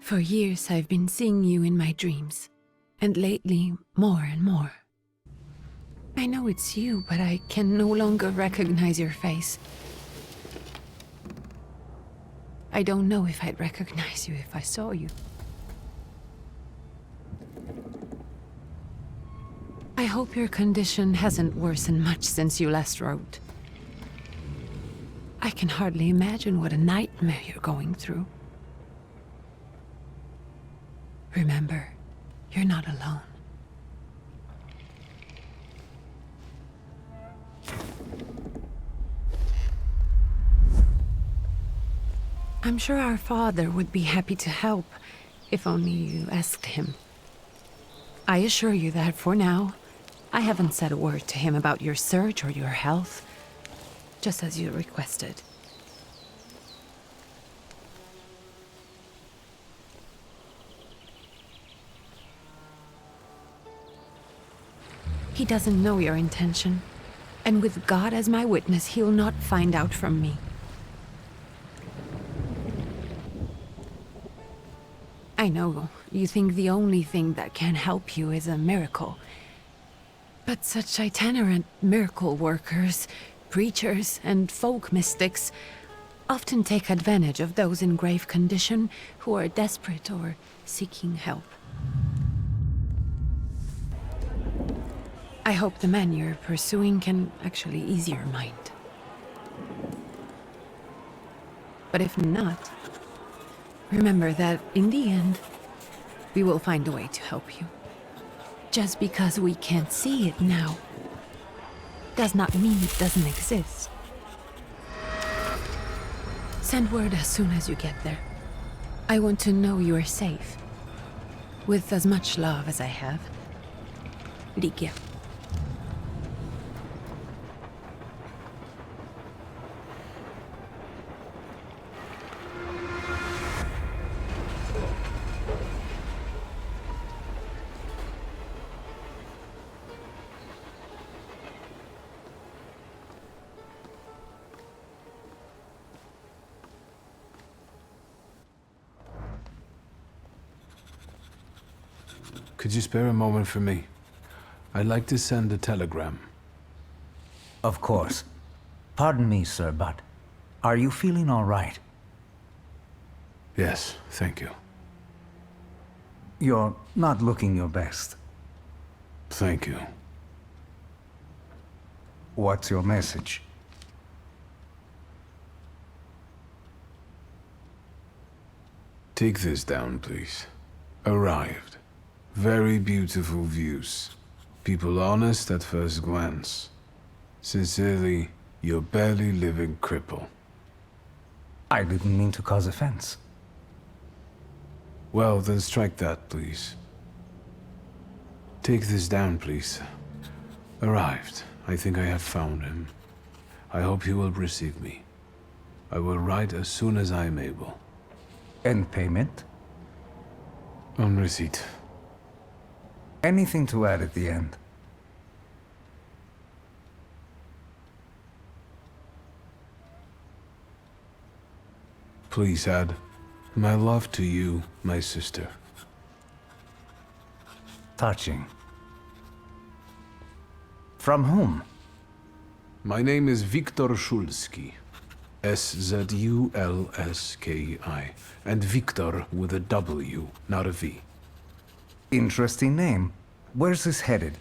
For years I've been seeing you in my dreams, and lately more and more. I know it's you, but I can no longer recognize your face. I don't know if I'd recognize you if I saw you. I hope your condition hasn't worsened much since you last wrote. I can hardly imagine what a nightmare you're going through. Remember, you're not alone. I'm sure our father would be happy to help, if only you asked him. I assure you that for now, I haven't said a word to him about your search or your health, just as you requested. He doesn't know your intention, and with God as my witness, he'll not find out from me. I know you think the only thing that can help you is a miracle. But such itinerant miracle workers, preachers, and folk mystics often take advantage of those in grave condition who are desperate or seeking help. I hope the man you're pursuing can actually ease your mind. But if not, remember that in the end, we will find a way to help you. Just because we can't see it now, does not mean it doesn't exist. Send word as soon as you get there. I want to know you are safe. With as much love as I have. Ligia. Could you spare a moment for me? I'd like to send a telegram. Of course. Pardon me, sir, but are you feeling all right? Yes, thank you. You're not looking your best. Thank you. What's your message? Take this down, please. Arrived. Very beautiful views. People honest at first glance. Sincerely, your barely living cripple. I didn't mean to cause offense. Well, then strike that, please. Take this down, please. Arrived. I think I have found him. I hope he will receive me. I will write as soon as I am able. And payment? On receipt. Anything to add at the end? Please add, my love to you, my sister. Touching. From whom? My name is Wiktor Szulski. Szulski. And Wiktor with a W, not a V. Interesting name. Where's this headed?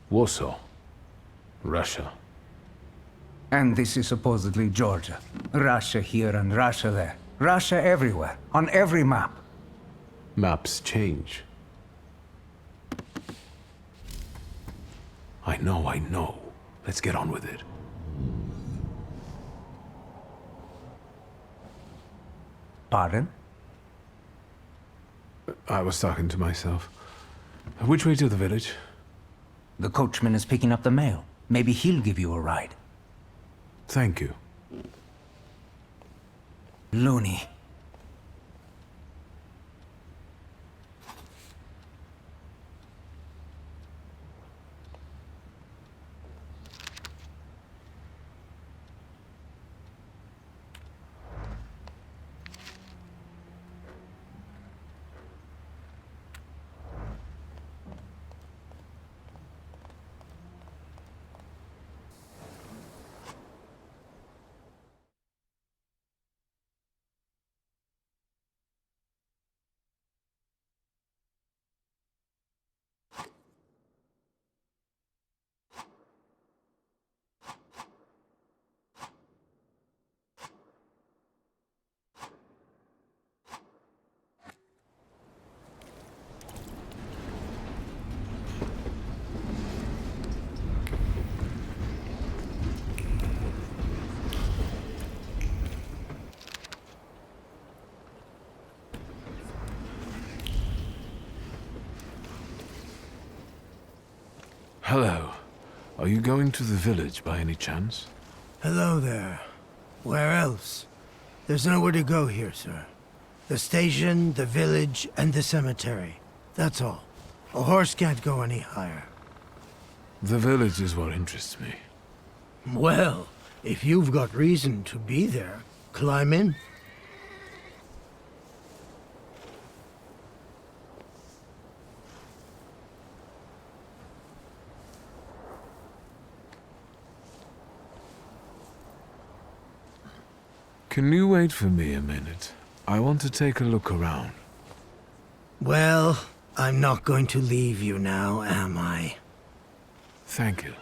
Warsaw. Russia. And this is supposedly Georgia. Russia here and Russia there. Russia everywhere, on every map. Maps change. I know. Let's get on with it. Pardon? I was talking to myself. Which way to the village? The coachman is picking up the mail. Maybe he'll give you a ride. Thank you. Loony. Hello. Are you going to the village by any chance? Hello there. Where else? There's nowhere to go here, sir. The station, the village, and the cemetery. That's all. A horse can't go any higher. The village is what interests me. Well, if you've got reason to be there, climb in. Can you wait for me a minute? I want to take a look around. Well, I'm not going to leave you now, am I? Thank you.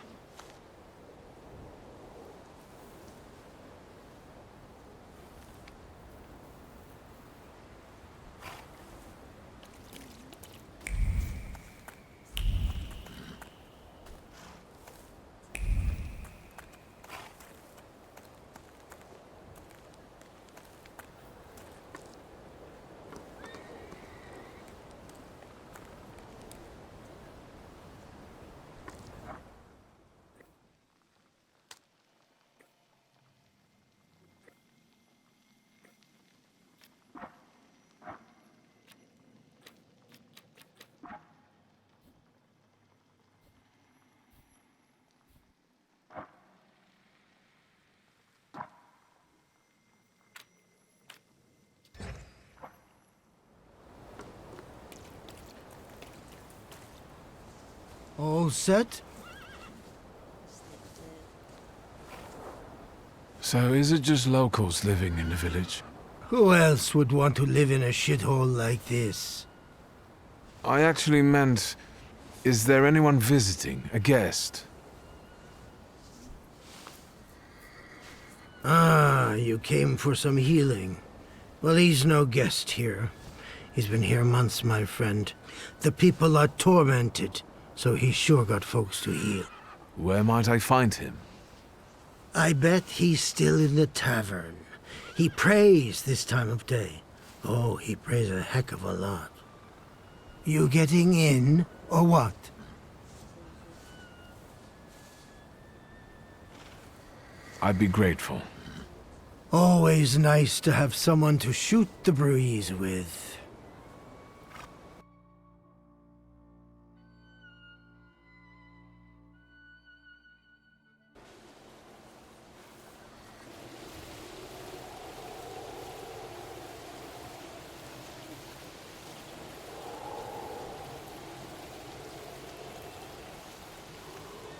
All set? So is it just locals living in the village? Who else would want to live in a shithole like this? I actually meant, is there anyone visiting? A guest? Ah, you came for some healing. Well, he's no guest here. He's been here months, my friend. The people are tormented, so he's sure got folks to heal. Where might I find him? I bet he's still in the tavern. He prays this time of day. Oh, he prays a heck of a lot. You getting in, or what? I'd be grateful. Always nice to have someone to shoot the breeze with.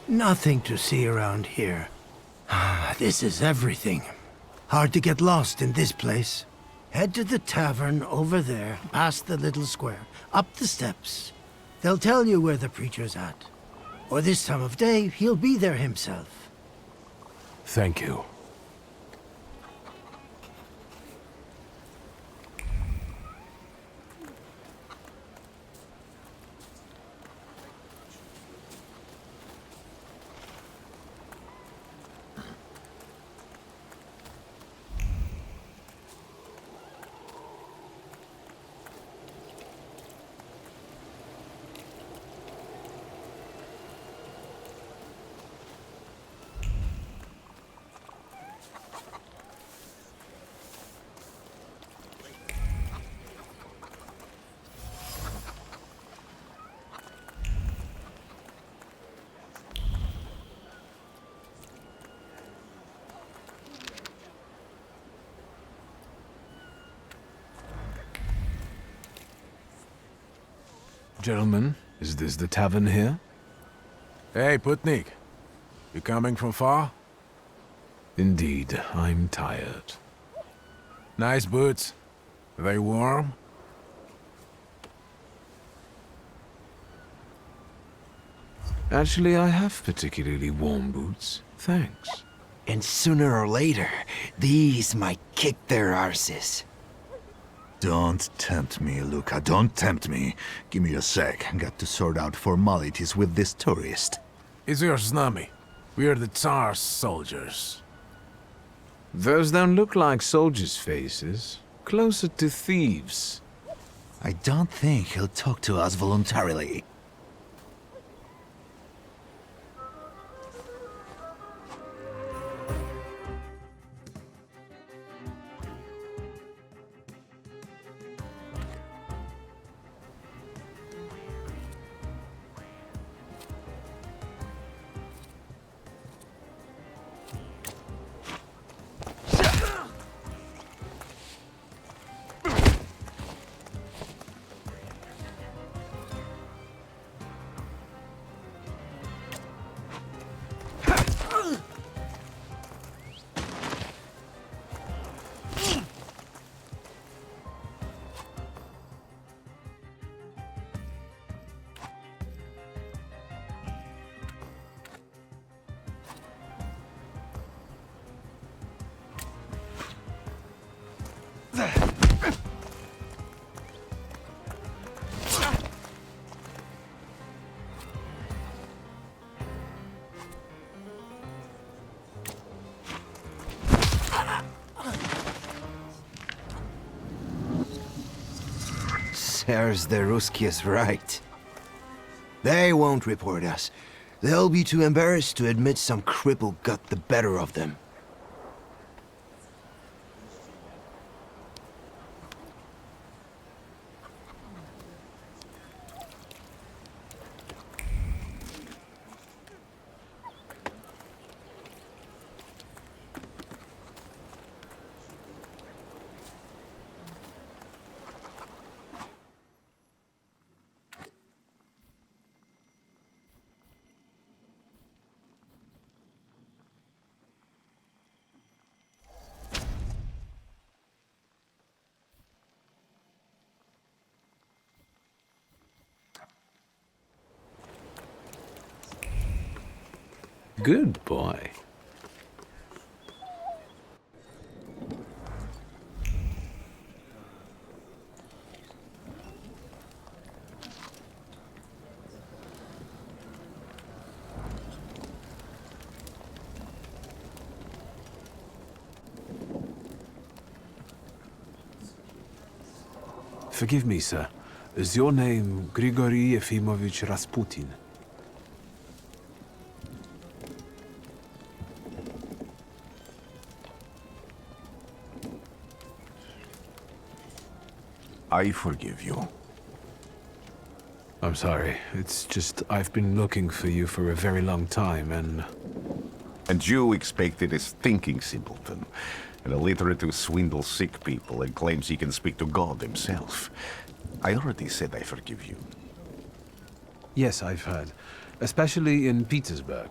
Nothing to see around here. This is everything. Hard to get lost in this place. Head to the tavern over there, past the little square, up the steps. They'll tell you where the preacher's at. Or this time of day, he'll be there himself. Thank you. Gentlemen, is this the tavern here? Hey, Putnik. You coming from far? Indeed, I'm tired. Nice boots. Are they warm? Actually, I have particularly warm boots. Thanks. And sooner or later, these might kick their arses. Don't tempt me, Luca. Don't tempt me. Give me a sec. Got to sort out formalities with this tourist. It's your Znami. We are the Tsar's soldiers. Those don't look like soldiers' faces. Closer to thieves. I don't think he'll talk to us voluntarily. Salutors the Ruskies right. They won't report us. They'll be too embarrassed to admit some cripple got the better of them. Good boy. Forgive me, sir. Is your name Grigory Yefimovich Rasputin? I forgive you. I'm sorry. It's just I've been looking for you for a very long time, and... And you expected a thinking simpleton, an illiterate who swindles sick people and claims he can speak to God himself. I already said I forgive you. Yes, I've heard. Especially in Petersburg.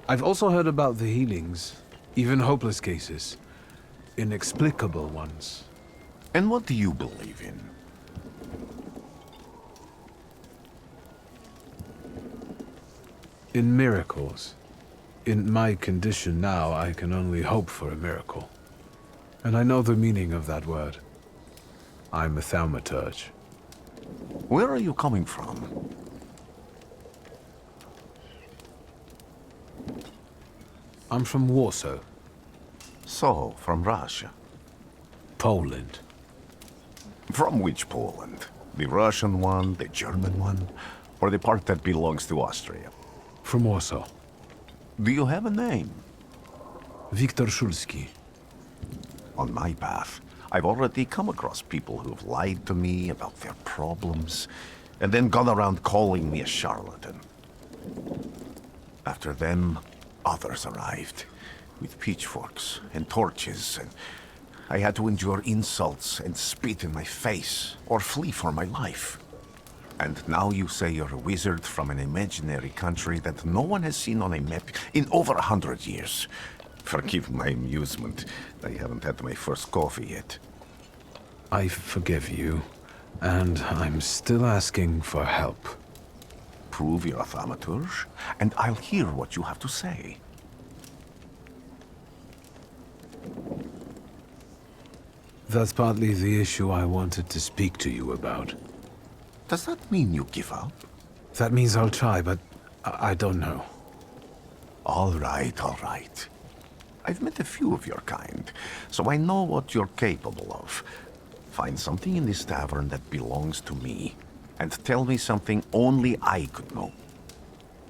I've also heard about the healings, even hopeless cases. Inexplicable ones. And what do you believe in? In miracles. In my condition now, I can only hope for a miracle. And I know the meaning of that word. I'm a Thaumaturge. Where are you coming from? I'm from Warsaw, So, from Russia. Poland. From which Poland? The Russian one, the German one, or the part that belongs to Austria? From Warsaw. Do you have a name? Wiktor Szulski. On my path, I've already come across people who've lied to me about their problems, and then gone around calling me a charlatan. After them, others arrived, with pitchforks and torches, and I had to endure insults and spit in my face, or flee for my life. And now you say you're a wizard from an imaginary country that no one has seen on a map in over 100 years. Forgive my amusement. I haven't had my first coffee yet. I forgive you, and I'm still asking for help. Prove you're a Thaumaturge, and I'll hear what you have to say. That's partly the issue I wanted to speak to you about. Does that mean you give up? That means I'll try, but I don't know. All right, all right. I've met a few of your kind, so I know what you're capable of. Find something in this tavern that belongs to me, and tell me something only I could know.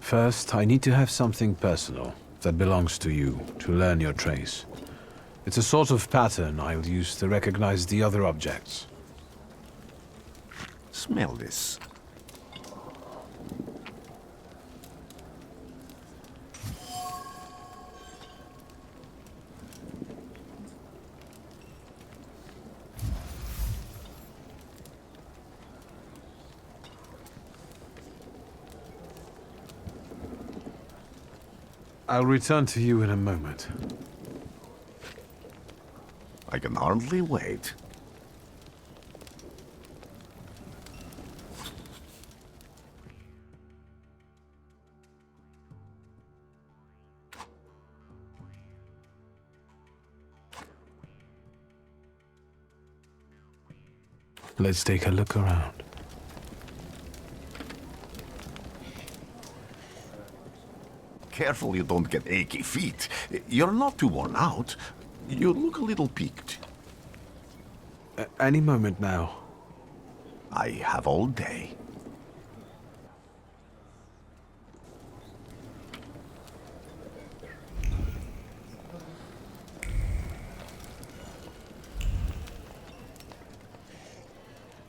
First, I need to have something personal that belongs to you to learn your trace. It's a sort of pattern I'll use to recognize the other objects. Smell this. I'll return to you in a moment. I can hardly wait. Let's take a look around. Careful you don't get achy feet. You're not too worn out. You look a little peaked. Any moment now. I have all day.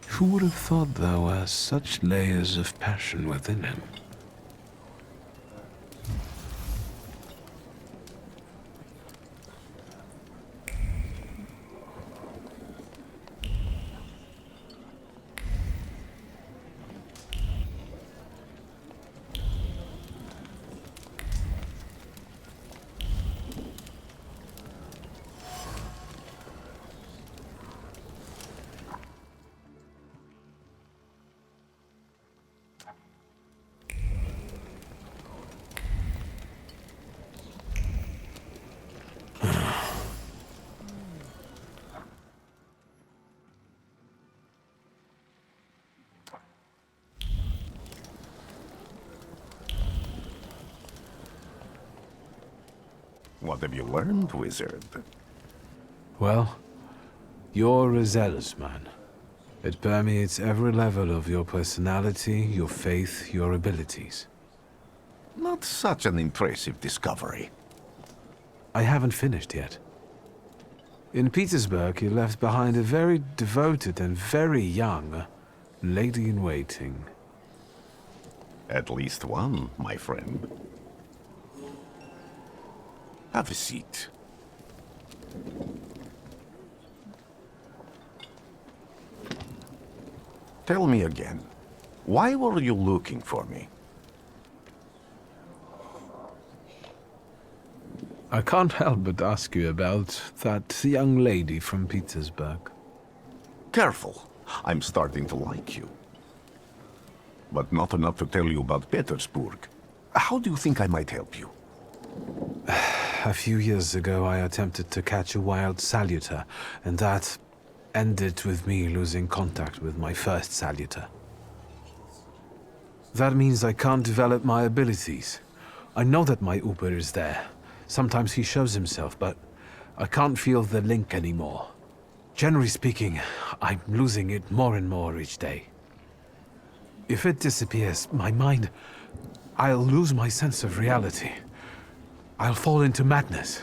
Who would have thought there were such layers of passion within him? What have you learned, wizard? Well, you're a zealous man. It permeates every level of your personality, your faith, your abilities. Not such an impressive discovery. I haven't finished yet. In Petersburg, you left behind a very devoted and very young lady-in-waiting. At least one, my friend. Have a seat. Tell me again, why were you looking for me? I can't help but ask you about that young lady from Petersburg. Careful, I'm starting to like you. But not enough to tell you about Petersburg. How do you think I might help you? A few years ago, I attempted to catch a wild salutor, and that ended with me losing contact with my first salutor. That means I can't develop my abilities. I know that my Uber is there. Sometimes he shows himself, but I can't feel the link anymore. Generally speaking, I'm losing it more and more each day. If it disappears, my mind... I'll lose my sense of reality. I'll fall into madness.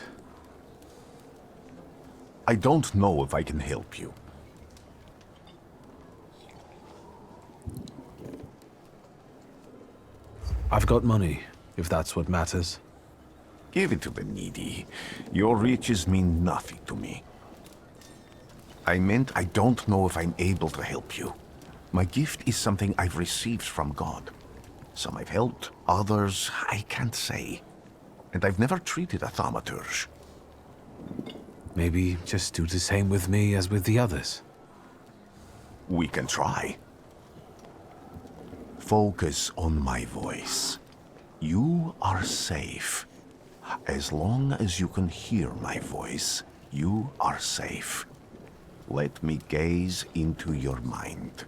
I don't know if I can help you. I've got money, if that's what matters. Give it to the needy. Your riches mean nothing to me. I meant I don't know if I'm able to help you. My gift is something I've received from God. Some I've helped, others I can't say. And I've never treated a thaumaturge. Maybe just do the same with me as with the others. We can try. Focus on my voice. You are safe. As long as you can hear my voice, you are safe. Let me gaze into your mind.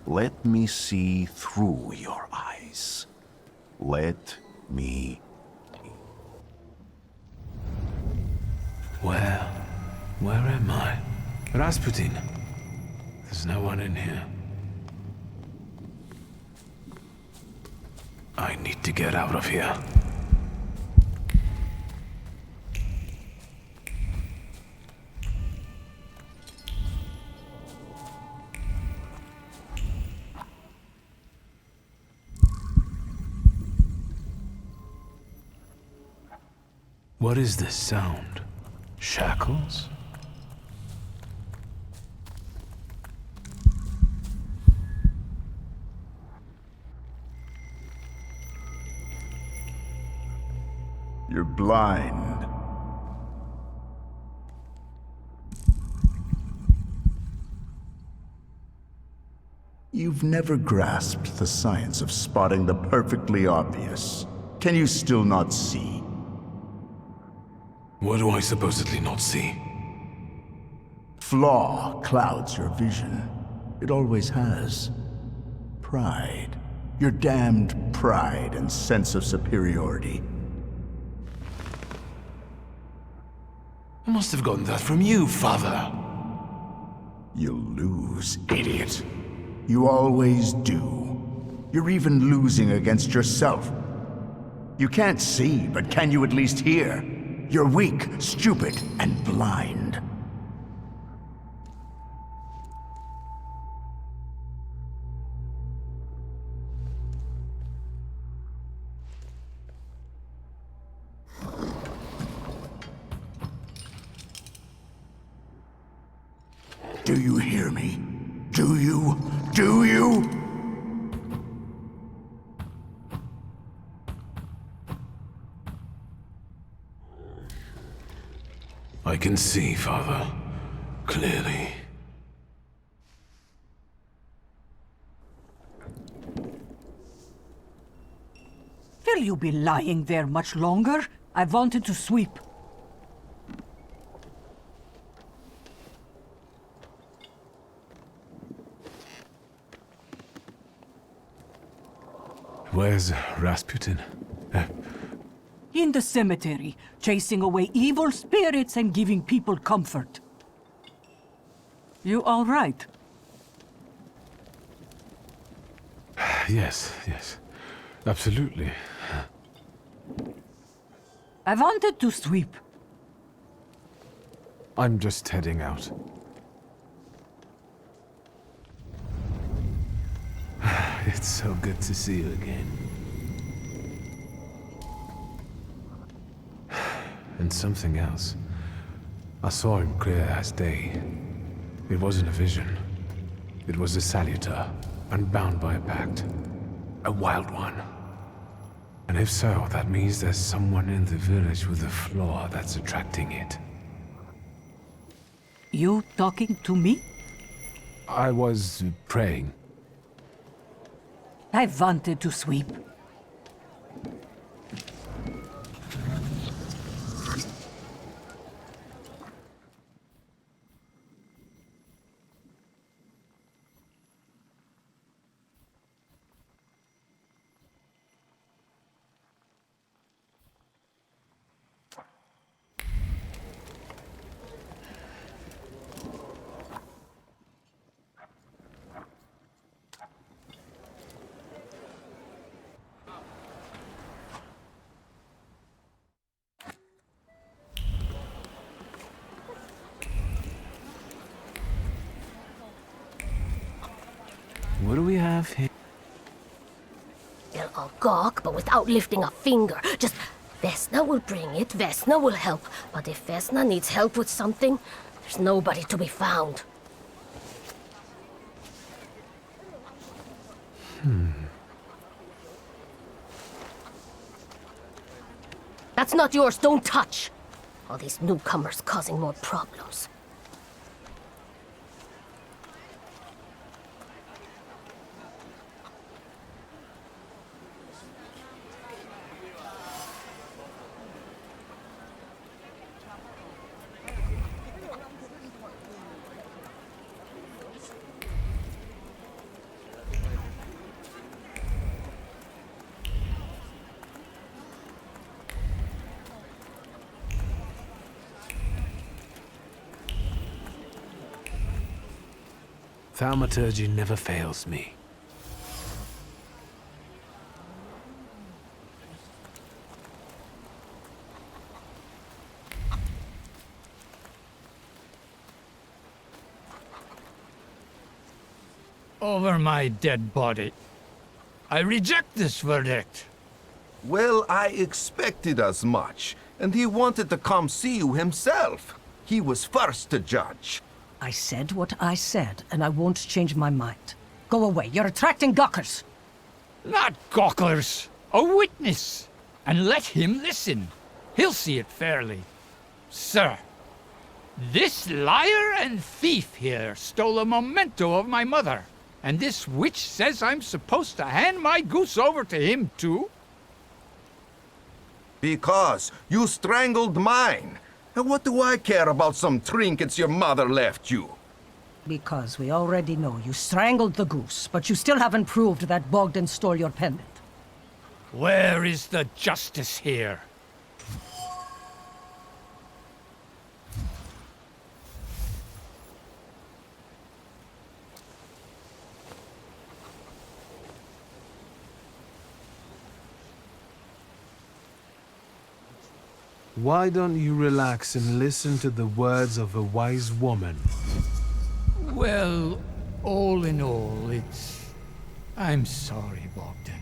Let me see through your eyes. Let me... Where am I? Rasputin. There's no one in here. I need to get out of here. What is this sound? Shackles? You're blind. You've never grasped the science of spotting the perfectly obvious. Can you still not see? What do I supposedly not see? Flaw clouds your vision. It always has. Pride. Your damned pride and sense of superiority. I must have gotten that from you, Father. You'll lose, idiot. You always do. You're even losing against yourself. You can't see, but can you at least hear? You're weak, stupid, and blind. Do you hear me? Do you? Do you? I can see, Father. Clearly. Will you be lying there much longer? I wanted to sweep. Where's Rasputin? In the cemetery, chasing away evil spirits and giving people comfort. You all right? Yes, absolutely. I wanted to sweep. I'm just heading out. It's so good to see you again. And something else. I saw him clear as day. It wasn't a vision. It was a salutor, unbound by a pact. A wild one. And if so, that means there's someone in the village with a flaw that's attracting it. You talking to me? I was praying. I wanted to sweep. What do we have here? They'll all gawk, but without lifting a finger. Just, Vesna will bring it, Vesna will help. But if Vesna needs help with something, there's nobody to be found. That's not yours, don't touch! All these newcomers causing more problems. Thaumaturge never fails me. Over my dead body. I reject this verdict. Well, I expected as much, and he wanted to come see you himself. He was first to judge. I said what I said, and I won't change my mind. Go away, you're attracting gawkers! Not gawkers, a witness. And let him listen. He'll see it fairly. Sir, this liar and thief here stole a memento of my mother. And this witch says I'm supposed to hand my goose over to him too? Because you strangled mine. And what do I care about some trinkets your mother left you? Because we already know you strangled the goose, but you still haven't proved that Bogdan stole your pendant. Where is the justice here? Why don't you relax and listen to the words of a wise woman? Well, all in all, it's... I'm sorry, Bogdan.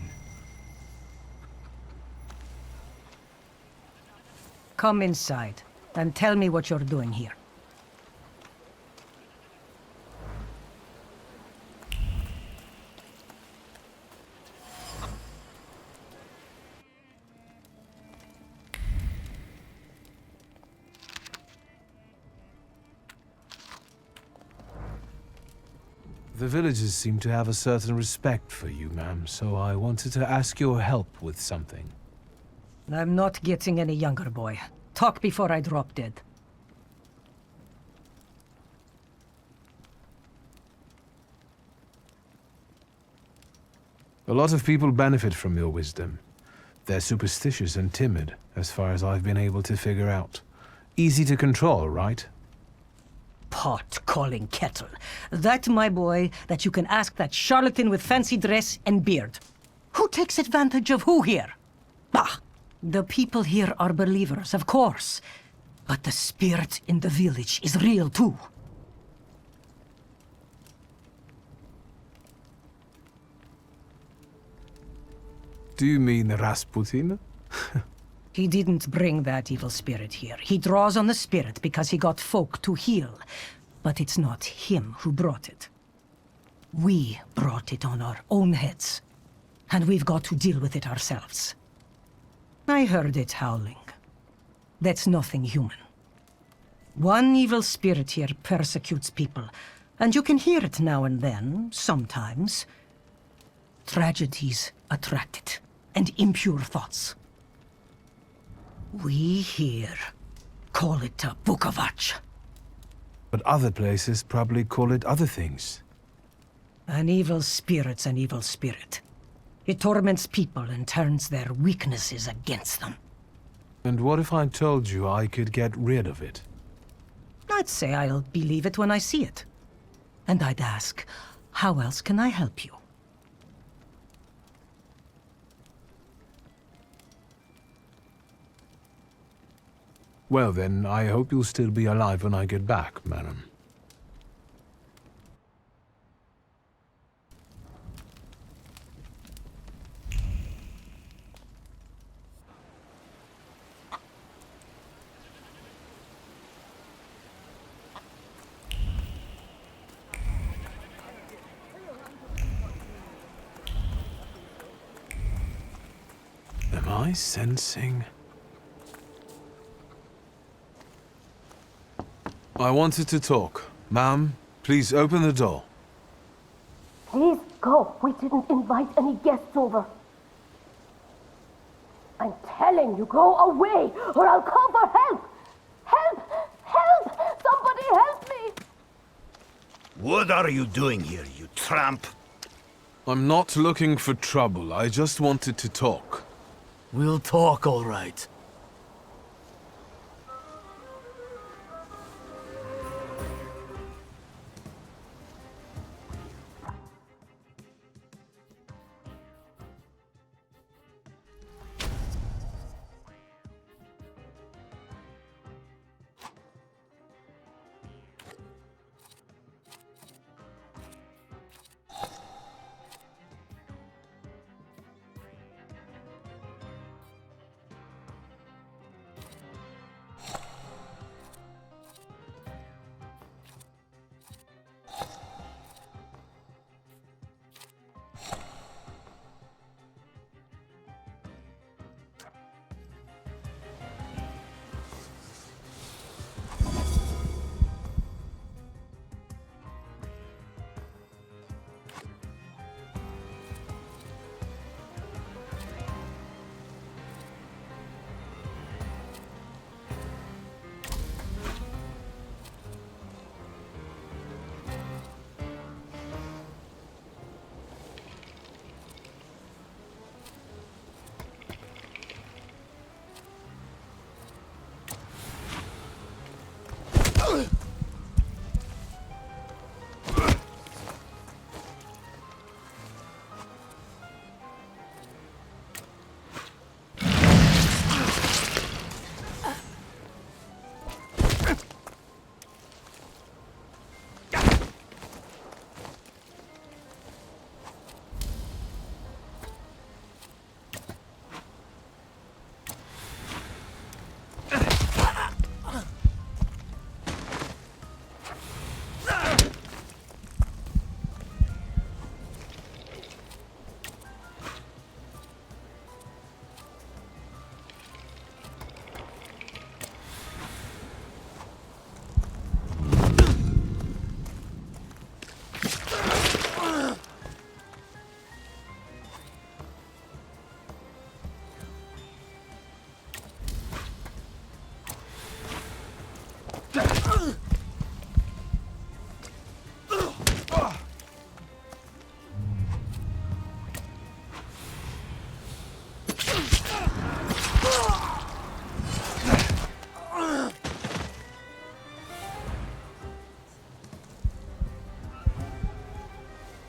Come inside and tell me what you're doing here. The villagers seem to have a certain respect for you, ma'am, so I wanted to ask your help with something. I'm not getting any younger, boy. Talk before I drop dead. A lot of people benefit from your wisdom. They're superstitious and timid, as far as I've been able to figure out. Easy to control, right? Pot calling kettle. That, my boy, that you can ask that charlatan with fancy dress and beard. Who takes advantage of who here? Bah! The people here are believers, of course. But the spirit in the village is real, too. Do you mean Rasputin? He didn't bring that evil spirit here. He draws on the spirit because he got folk to heal. But it's not him who brought it. We brought it on our own heads. And we've got to deal with it ourselves. I heard it howling. That's nothing human. One evil spirit here persecutes people, and you can hear it now and then, sometimes. Tragedies attract it, and impure thoughts. We here call it a Bukovac. But other places probably call it other things. An evil spirit's an evil spirit. It torments people and turns their weaknesses against them. And what if I told you I could get rid of it? I'd say I'll believe it when I see it. And I'd ask, how else can I help you? Well then, I hope you'll still be alive when I get back, madam. Am I sensing... I wanted to talk. Ma'am, please open the door. Please go. We didn't invite any guests over. I'm telling you, go away, or I'll call for help! Help! Help! Somebody help me! What are you doing here, you tramp? I'm not looking for trouble. I just wanted to talk. We'll talk, all right.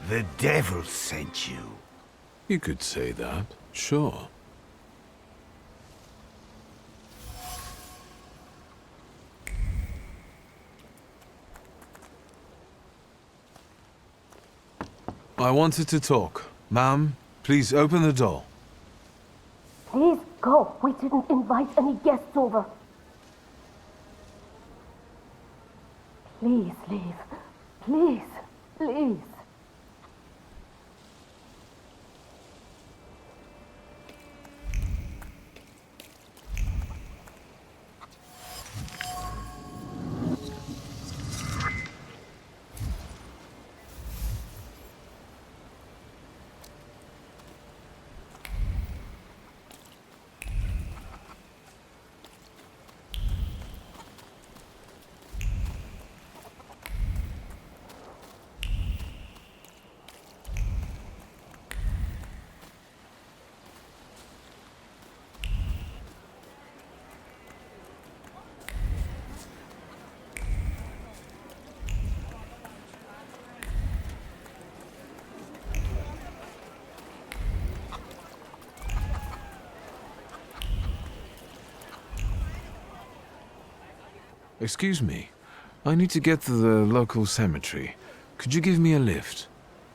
The devil sent you. You could say that, sure. I wanted to talk. Ma'am, please open the door. Please go. We didn't invite any guests over. Please leave. Please, please. Excuse me. I need to get to the local cemetery. Could you give me a lift?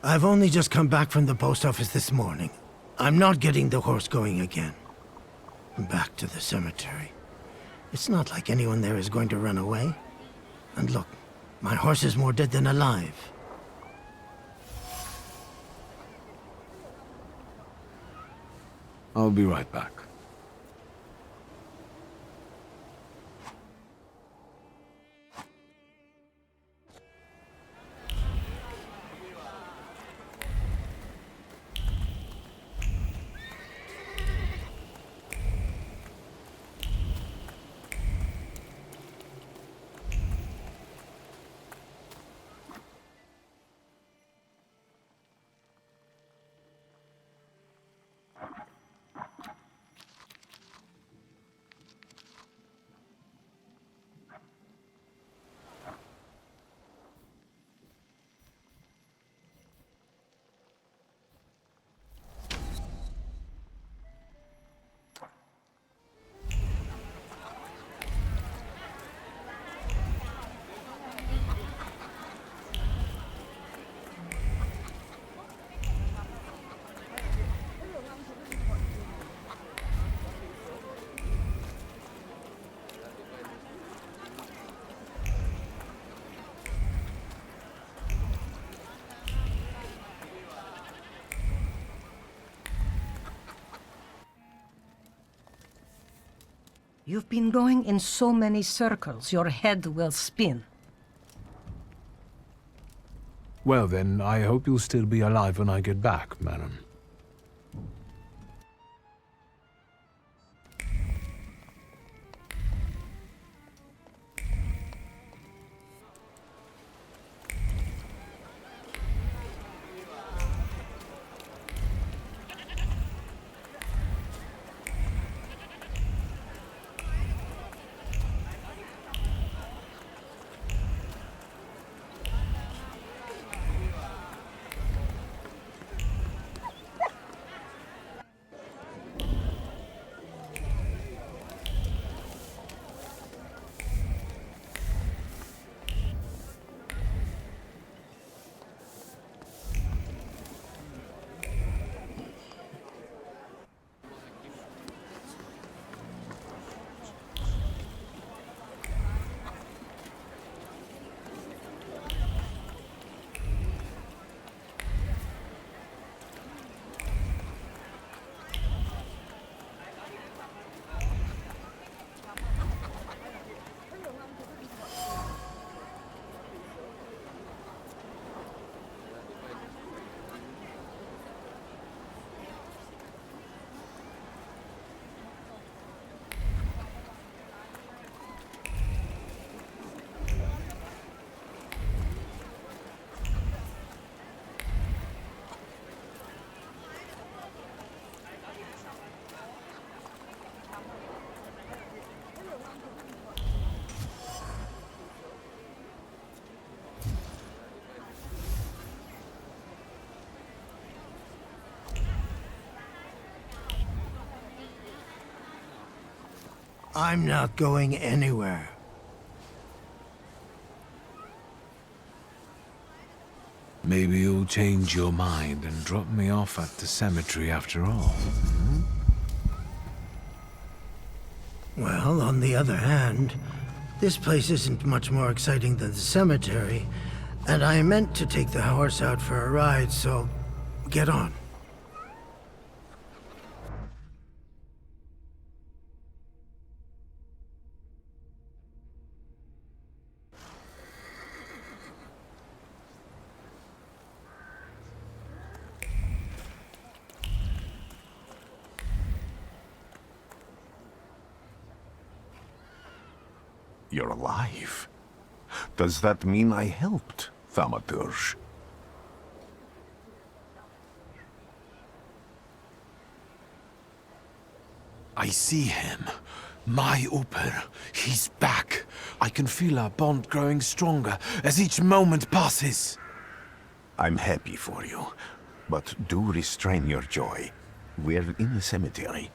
I've only just come back from the post office this morning. I'm not getting the horse going again. Back to the cemetery. It's not like anyone there is going to run away. And look, my horse is more dead than alive. I'll be right back. You've been going in so many circles, your head will spin. Well then, I hope you'll still be alive when I get back, madam. I'm not going anywhere. Maybe you'll change your mind and drop me off at the cemetery after all. Well, on the other hand, this place isn't much more exciting than the cemetery, and I meant to take the horse out for a ride, so get on. You're alive. Does that mean I helped, Thaumaturge? I see him. My Uper. He's back. I can feel our bond growing stronger as each moment passes. I'm happy for you, but do restrain your joy. We're in the cemetery.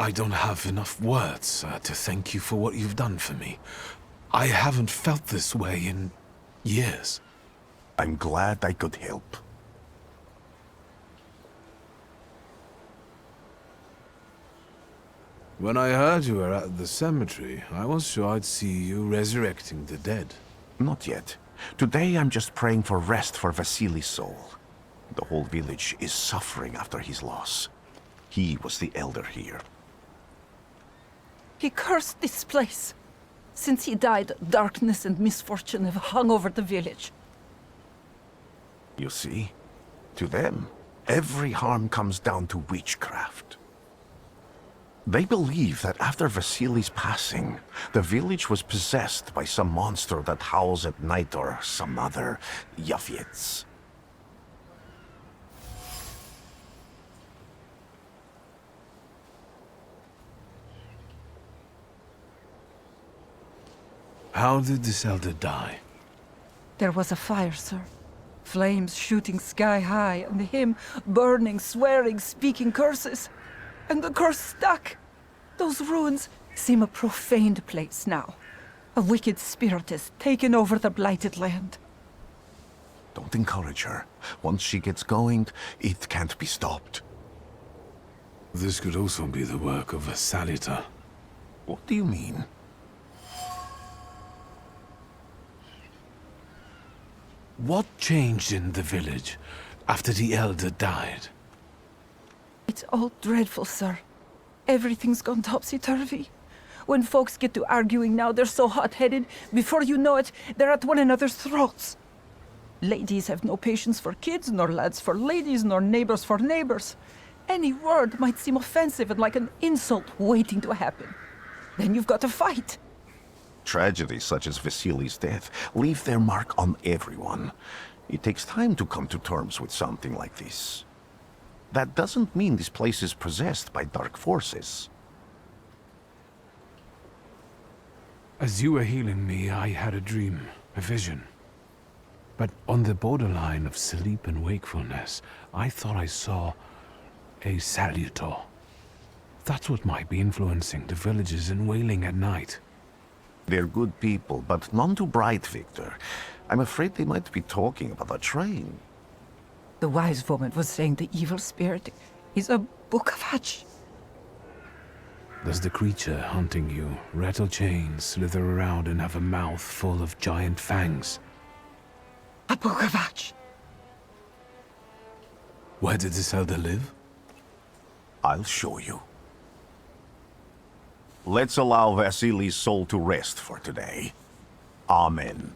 I don't have enough words to thank you for what you've done for me. I haven't felt this way in years. I'm glad I could help. When I heard you were at the cemetery, I was sure I'd see you resurrecting the dead. Not yet. Today I'm just praying for rest for Vasily's soul. The whole village is suffering after his loss. He was the elder here. He cursed this place. Since he died, darkness and misfortune have hung over the village. You see? To them, every harm comes down to witchcraft. They believe that after Vasily's passing, the village was possessed by some monster that howls at night or some other Yafiets. How did this elder die? There was a fire, sir. Flames shooting sky high, and him burning, swearing, speaking curses. And the curse stuck. Those ruins seem a profaned place now. A wicked spirit has taken over the blighted land. Don't encourage her. Once she gets going, it can't be stopped. This could also be the work of a salutor. What do you mean? What changed in the village after the elder died? It's all dreadful, sir. Everything's gone topsy-turvy. When folks get to arguing now, they're so hot-headed, before you know it, they're at one another's throats. Ladies have no patience for kids, nor lads for ladies, nor neighbors for neighbors. Any word might seem offensive and like an insult waiting to happen. Then you've got to fight. Tragedies such as Vasily's death leave their mark on everyone. It takes time to come to terms with something like this. That doesn't mean this place is possessed by dark forces. As you were healing me, I had a dream, a vision. But on the borderline of sleep and wakefulness, I thought I saw a salutor. That's what might be influencing the villagers in wailing at night. They're good people, but none too bright, Wiktor. I'm afraid they might be talking about a train. The wise woman was saying the evil spirit is a book of hatch. Does the creature hunting you rattle chains, slither around, and have a mouth full of giant fangs? A book of hatch. Where did this elder live? I'll show you. Let's allow Vasily's soul to rest for today. Amen.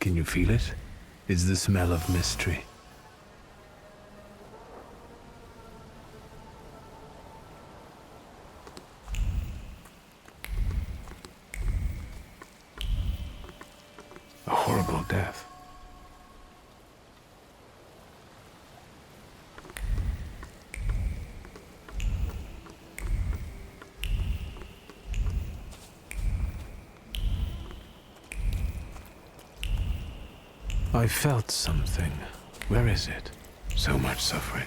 Can you feel it? It's the smell of mystery. A horrible death. I felt something. Where is it? So much suffering.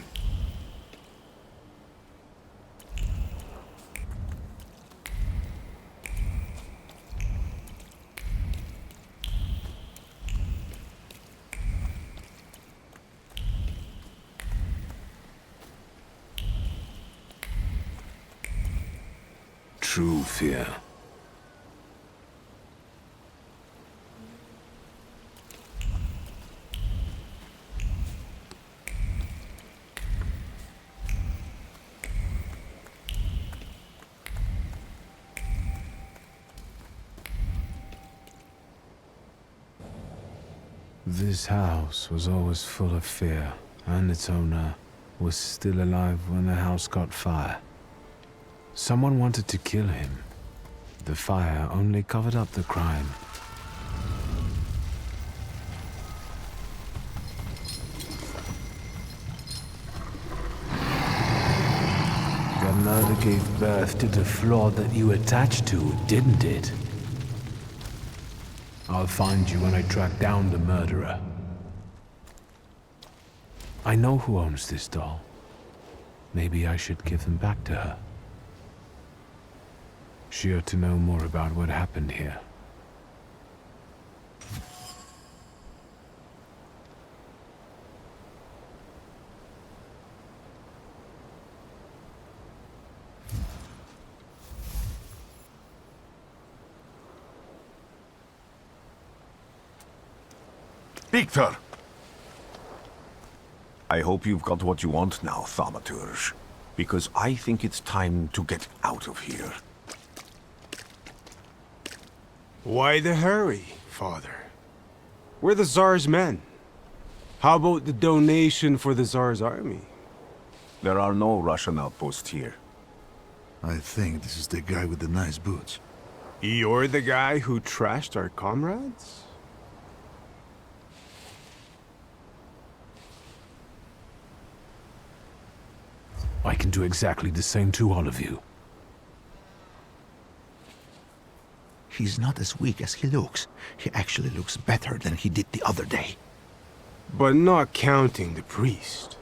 True fear. This house was always full of fear, and its owner was still alive when the house caught fire. Someone wanted to kill him. The fire only covered up the crime. Your murder gave birth to the flaw that you attached to, didn't it? I'll find you when I track down the murderer. I know who owns this doll. Maybe I should give them back to her. She ought to know more about what happened here. Wiktor! I hope you've got what you want now, Thaumaturge. Because I think it's time to get out of here. Why the hurry, Father? We're the Tsar's men. How about the donation for the Tsar's army? There are no Russian outposts here. I think this is the guy with the nice boots. You're the guy who trashed our comrades? I can do exactly the same to all of you. He's not as weak as he looks. He actually looks better than he did the other day. But not counting the priest.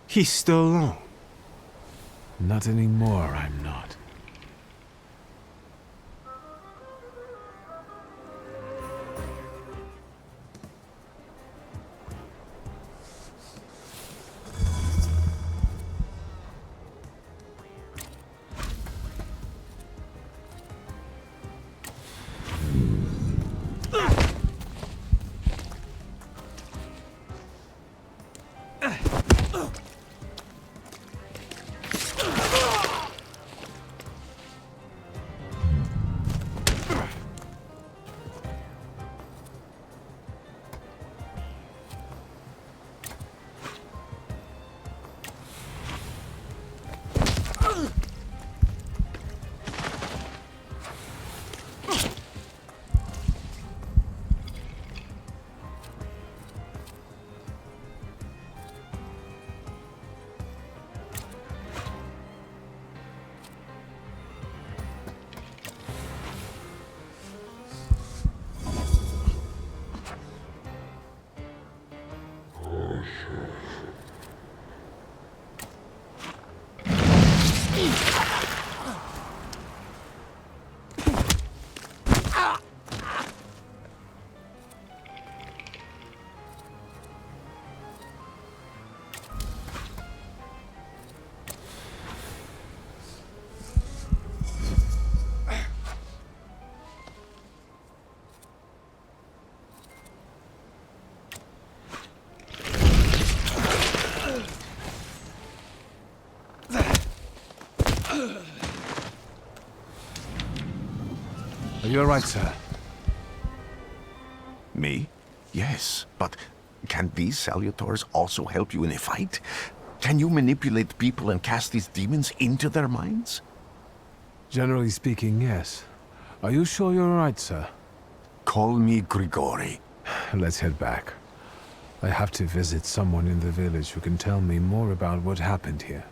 He's still alone. Not anymore, I'm not. Are you all right, sir? Me? Yes. Yes, but can these salutors also help you in a fight? Can you manipulate people and cast these demons into their minds? Generally speaking, yes. Are you sure you're right, sir? Call me Grigori. Let's head back. I have to visit someone in the village who can tell me more about what happened here.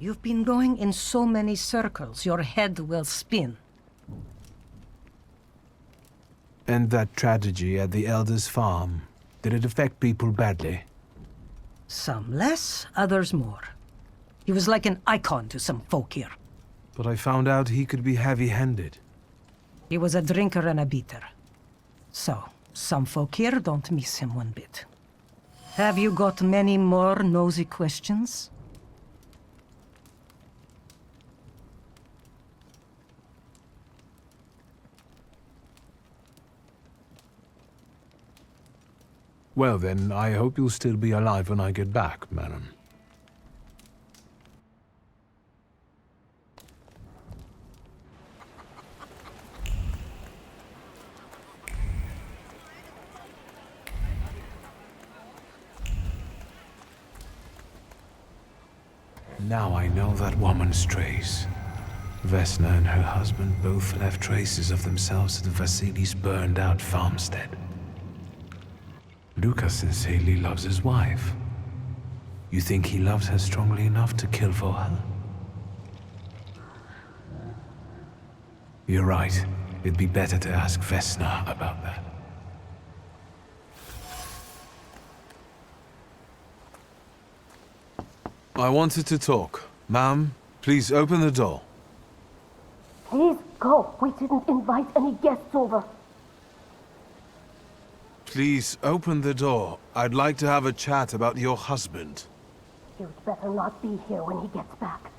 You've been going in so many circles, your head will spin. And that tragedy at the Elder's farm, did it affect people badly? Some less, others more. He was like an icon to some folk here. But I found out he could be heavy-handed. He was a drinker and a beater. So, some folk here don't miss him one bit. Have you got many more nosy questions? Well then, I hope you'll still be alive when I get back, madam. Now I know that woman's trace. Vesna and her husband both left traces of themselves at Vasily's burned-out farmstead. Lukas sincerely loves his wife. You think he loves her strongly enough to kill for her? You're right. It'd be better to ask Vesna about that. I wanted to talk. Ma'am, please open the door. Please go. We didn't invite any guests over. Please open the door. I'd like to have a chat about your husband. You'd better not be here when he gets back.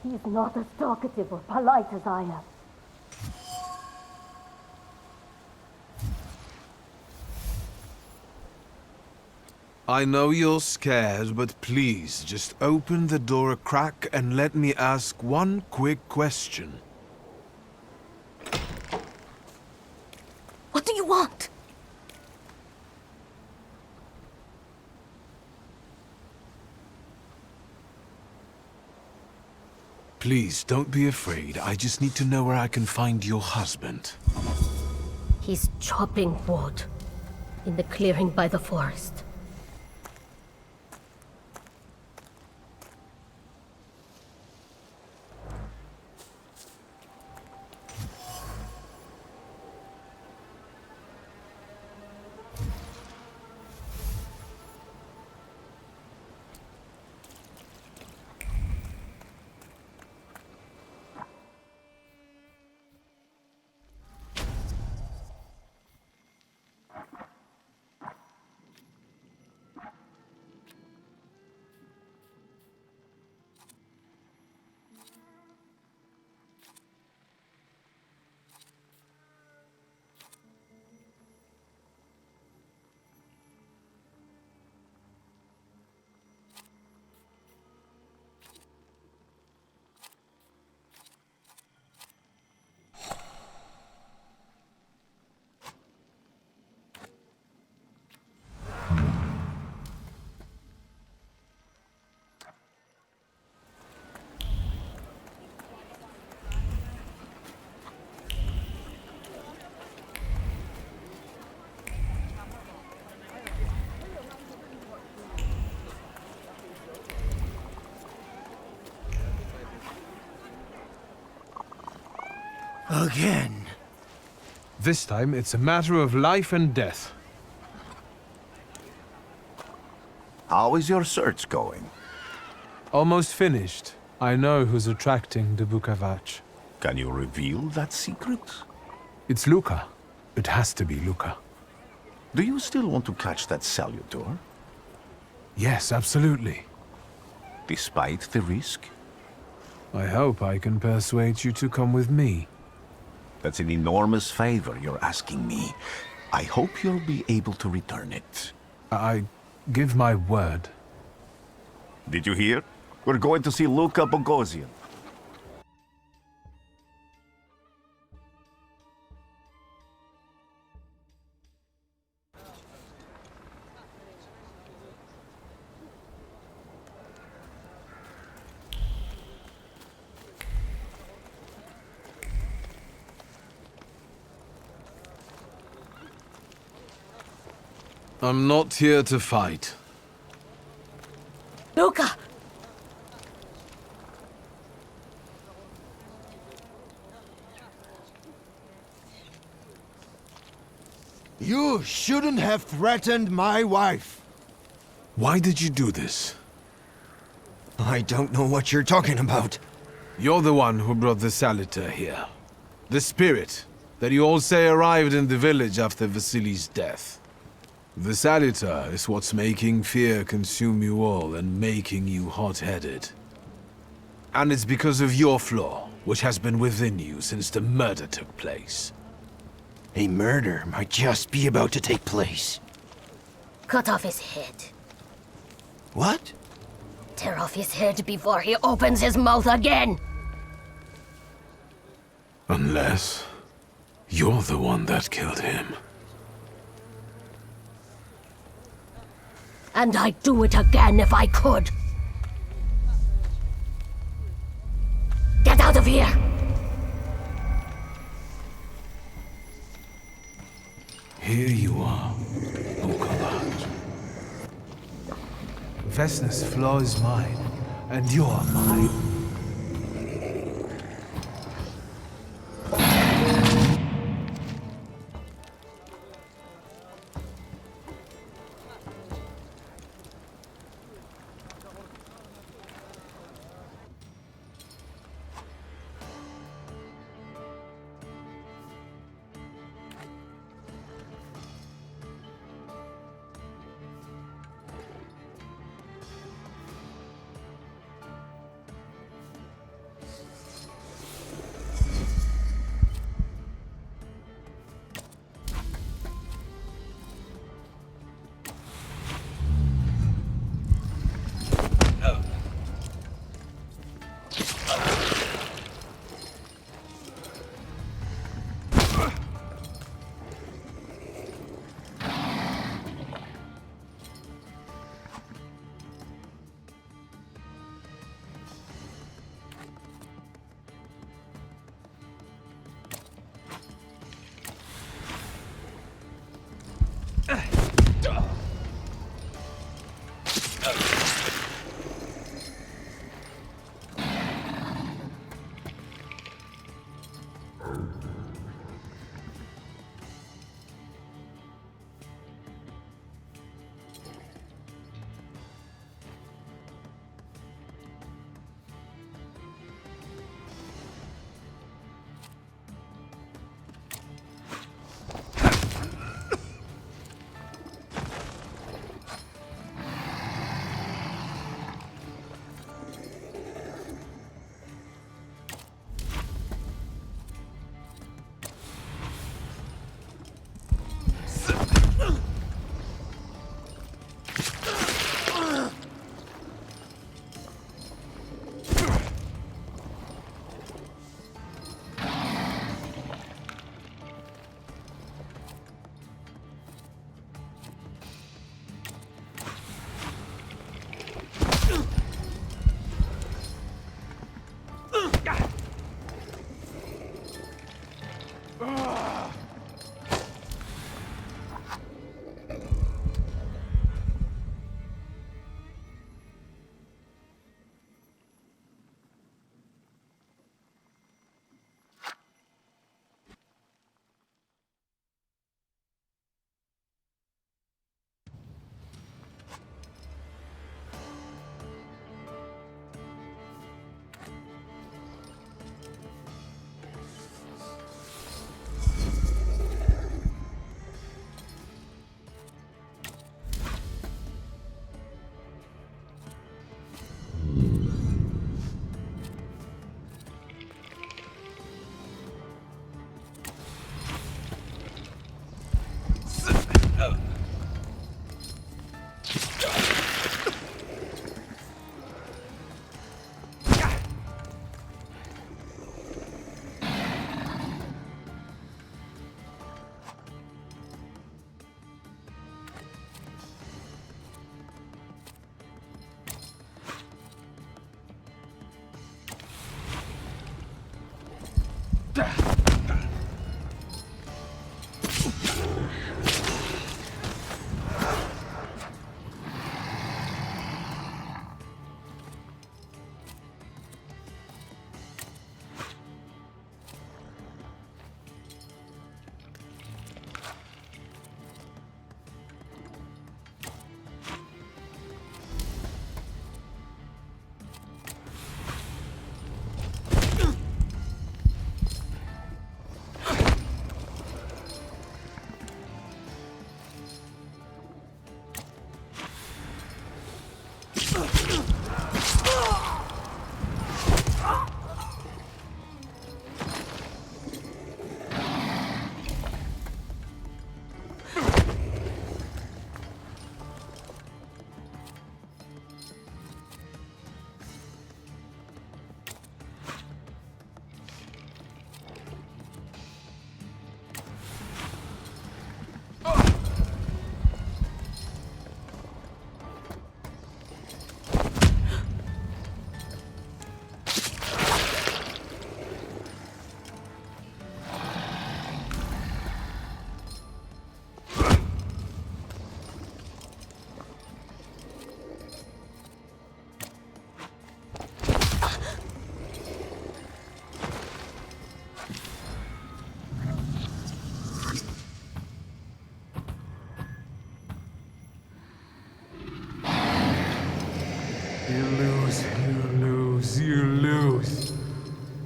He's not as talkative or polite as I am. I know you're scared, but please, just open the door a crack and let me ask one quick question. What do you want? Please, don't be afraid. I just need to know where I can find your husband. He's chopping wood in the clearing by the forest. Again. This time, it's a matter of life and death. How is your search going? Almost finished. I know who's attracting the Bukavach. Can you reveal that secret? It's Luca. It has to be Luca. Do you still want to catch that salutor? Yes, absolutely. Despite the risk? I hope I can persuade you to come with me. That's an enormous favor you're asking me. I hope you'll be able to return it. I give my word. Did you hear? We're going to see Luca Bogosian. I'm not here to fight. Luca! You shouldn't have threatened my wife. Why did you do this? I don't know what you're talking about. You're the one who brought the salutor here. The spirit that you all say arrived in the village after Vasily's death. The salutor is what's making fear consume you all and making you hot-headed. And it's because of your flaw, which has been within you since the murder took place. A murder might just be about to take place. Cut off his head. What? Tear off his head before he opens his mouth again! Unless you're the one that killed him. And I'd do it again if I could. Get out of here! Here you are, Bukavat. Vesna's flaw is mine, and you're mine. You lose, you lose, you lose.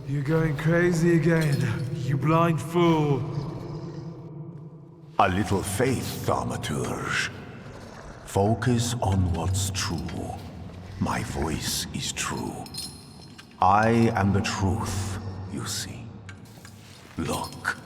You're going crazy again, you blind fool. A little faith, Thaumaturge. Focus on what's true. My voice is true. I am the truth, you see. Look.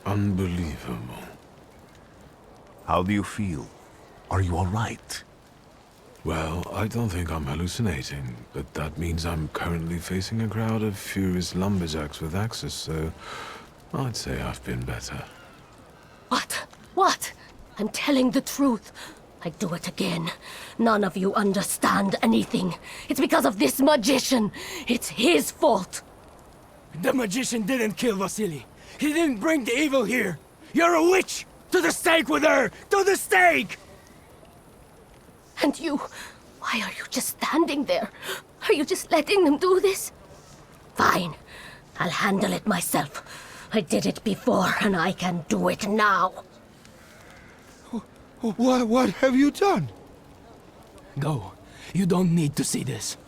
Unbelievable. How do you feel? Are you all right? Well, I don't think I'm hallucinating, but that means I'm currently facing a crowd of furious lumberjacks with axes, so I'd say I've been better. What? What? I'm telling the truth. I do it again. None of you understand anything. It's because of this magician. It's his fault. The magician didn't kill Vasily. He didn't bring the evil here. You're a witch! To the stake with her! To the stake! And you... why are you just standing there? Are you just letting them do this? Fine. I'll handle it myself. I did it before, and I can do it now. What have you done? Go. You don't need to see this.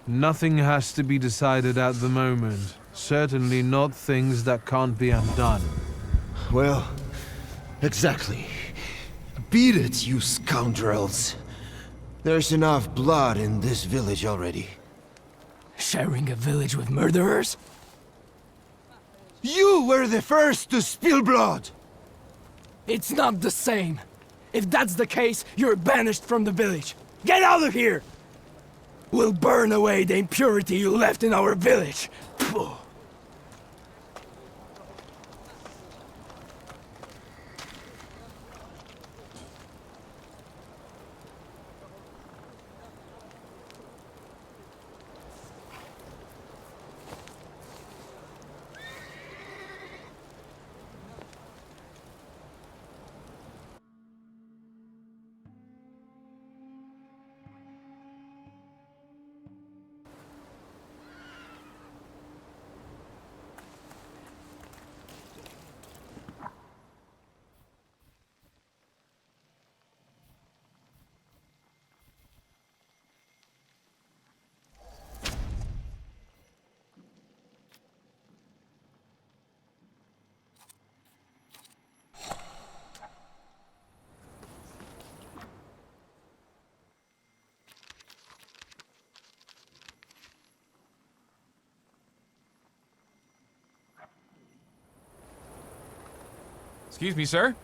Nothing has to be decided at the moment. Certainly not things that can't be undone. Well, exactly. Beat it, you scoundrels. There's enough blood in this village already. Sharing a village with murderers? You were the first to spill blood! It's not the same. If that's the case, you're banished from the village. Get out of here! We'll burn away the impurity you left in our village. Phew. Excuse me, sir.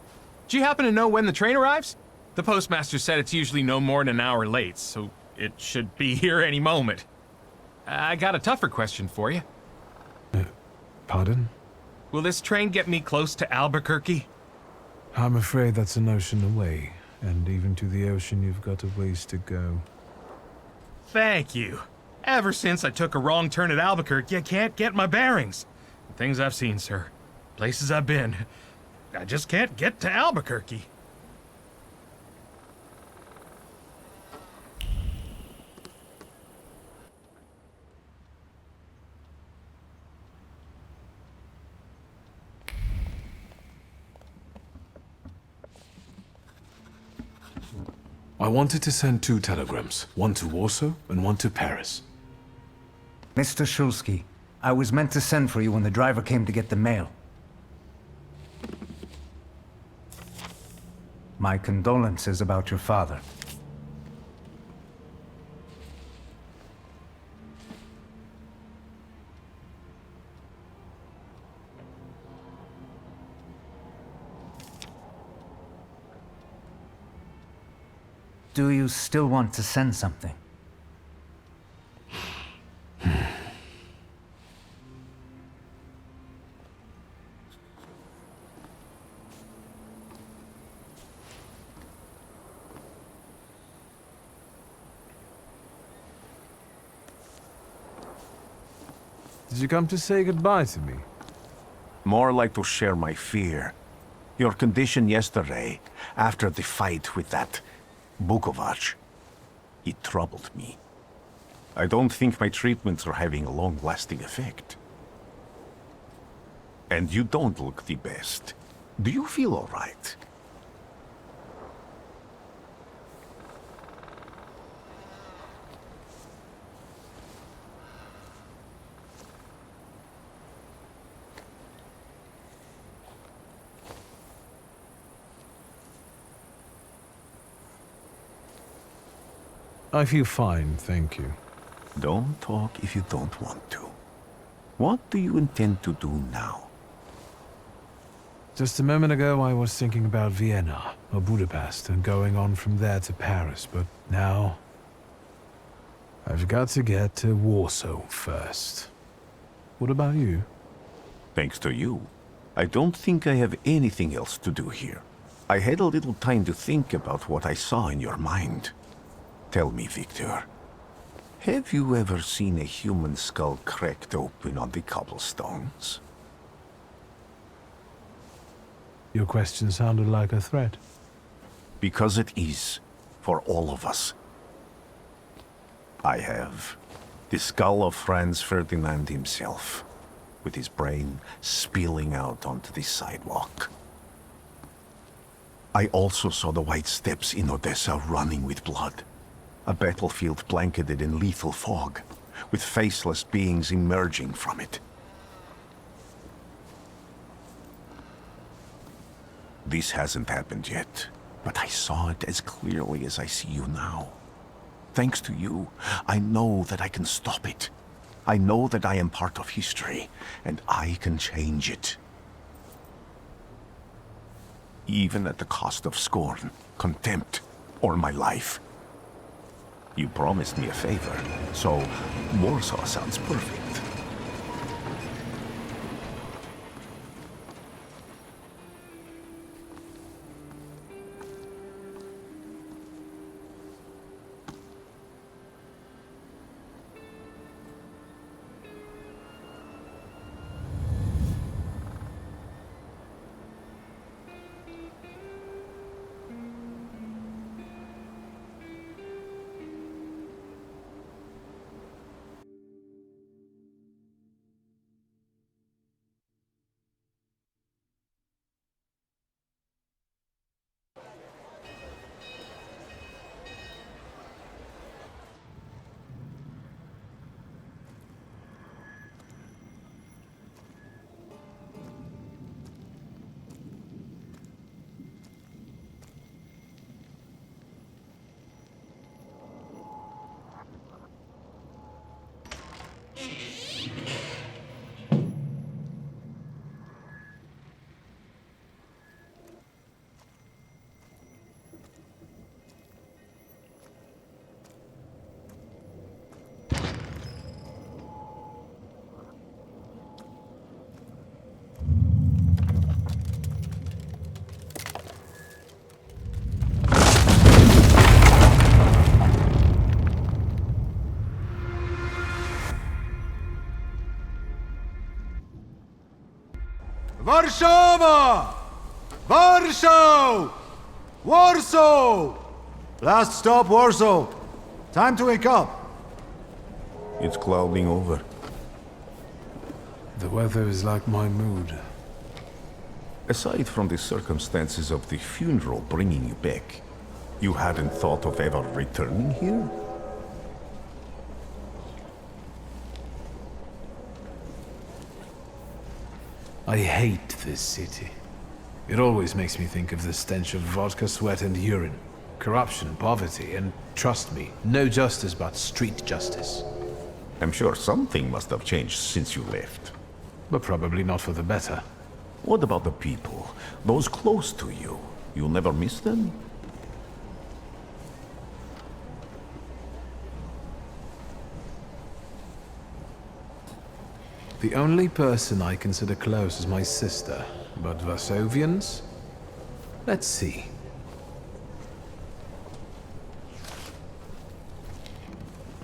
Do you happen to know when the train arrives? The postmaster said it's usually no more than an hour late, so it should be here any moment. I got a tougher question for you. Pardon? Will this train get me close to Albuquerque? I'm afraid that's an ocean away, and even to the ocean you've got a ways to go. Thank you. Ever since I took a wrong turn at Albuquerque, I can't get my bearings. The things I've seen, sir. Places I've been. I just can't get to Albuquerque. I wanted to send 2 telegrams, one to Warsaw and one to Paris. Mr. Szulski, I was meant to send for you when the driver came to get the mail. My condolences about your father. Do you still want to send something? Did you come to say goodbye to me? More like to share my fear. Your condition yesterday, after the fight with that Bukovac, it troubled me. I don't think my treatments are having a long-lasting effect. And you don't look the best. Do you feel all right? I feel fine, thank you. Don't talk if you don't want to. What do you intend to do now? Just a moment ago I was thinking about Vienna or Budapest and going on from there to Paris, but now I've got to get to Warsaw first. What about you? Thanks to you, I don't think I have anything else to do here. I had a little time to think about what I saw in your mind. Tell me, Wiktor, have you ever seen a human skull cracked open on the cobblestones? Your question sounded like a threat. Because it is, for all of us. I have the skull of Franz Ferdinand himself, with his brain spilling out onto the sidewalk. I also saw the white steps in Odessa running with blood. A battlefield blanketed in lethal fog, with faceless beings emerging from it. This hasn't happened yet, but I saw it as clearly as I see you now. Thanks to you, I know that I can stop it. I know that I am part of history, and I can change it. Even at the cost of scorn, contempt, or my life. You promised me a favor, so Warsaw sounds perfect. Warszawa! Warsaw! Warsaw! Last stop, Warsaw. Time to wake up. It's clouding over. The weather is like my mood. Aside from the circumstances of the funeral bringing you back, you hadn't thought of ever returning here? I hate this city. It always makes me think of the stench of vodka, sweat, and urine. Corruption, poverty, and trust me, no justice but street justice. I'm sure something must have changed since you left. But probably not for the better. What about the people? Those close to you? You'll never miss them? The only person I consider close is my sister, but Varsovians? Let's see.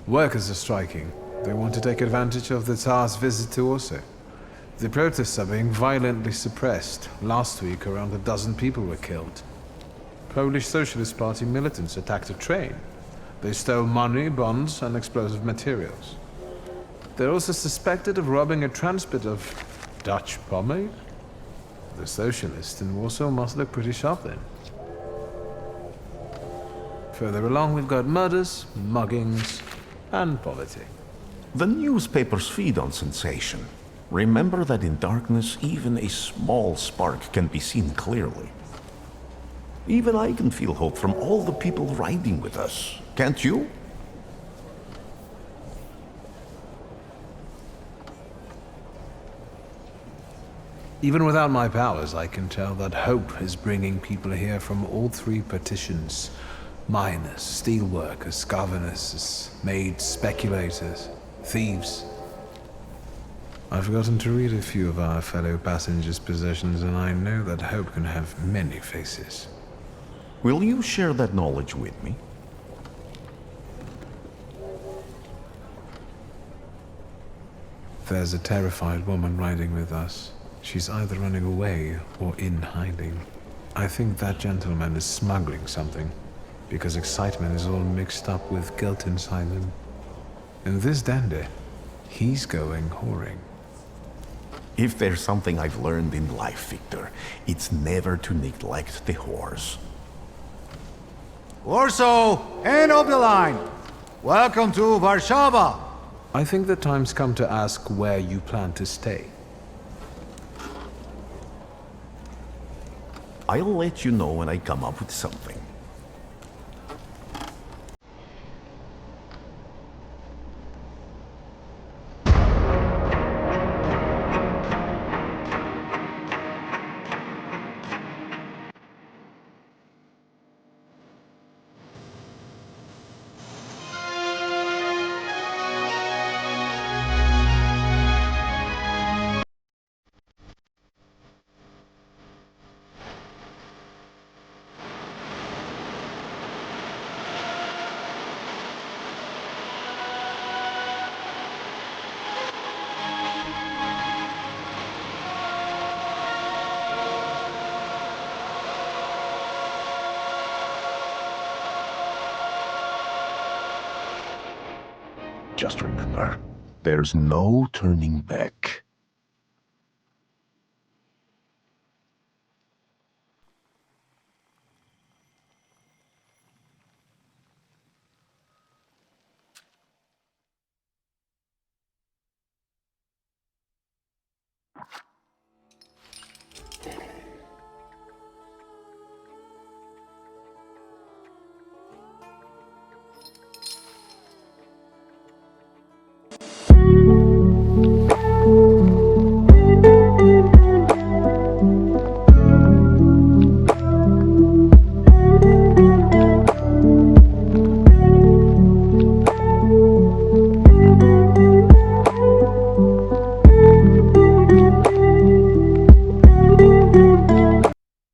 Workers are striking. They want to take advantage of the Tsar's visit to Warsaw. The protests are being violently suppressed. Last week, around a dozen people were killed. Polish Socialist Party militants attacked a train. They stole money, bonds, and explosive materials. They're also suspected of robbing a transport of Dutch pomade. The socialists in Warsaw must look pretty sharp then. Further along, we've got murders, muggings, and poverty. The newspapers feed on sensation. Remember that in darkness, even a small spark can be seen clearly. Even I can feel hope from all the people riding with us. Can't you? Even without my powers, I can tell that hope is bringing people here from all three partitions. Miners, steelworkers, governesses, maids, speculators, thieves. I've gotten to read a few of our fellow passengers' possessions, and I know that hope can have many faces. Will you share that knowledge with me? There's a terrified woman riding with us. She's either running away or in hiding. I think that gentleman is smuggling something, because excitement is all mixed up with guilt inside him. And this dandy, he's going whoring. If there's something I've learned in life, Wiktor, it's never to neglect the whores. Warsaw, end of the line. Welcome to Warszawa. I think the time's come to ask where you plan to stay. I'll let you know when I come up with something. Just remember, there's no turning back.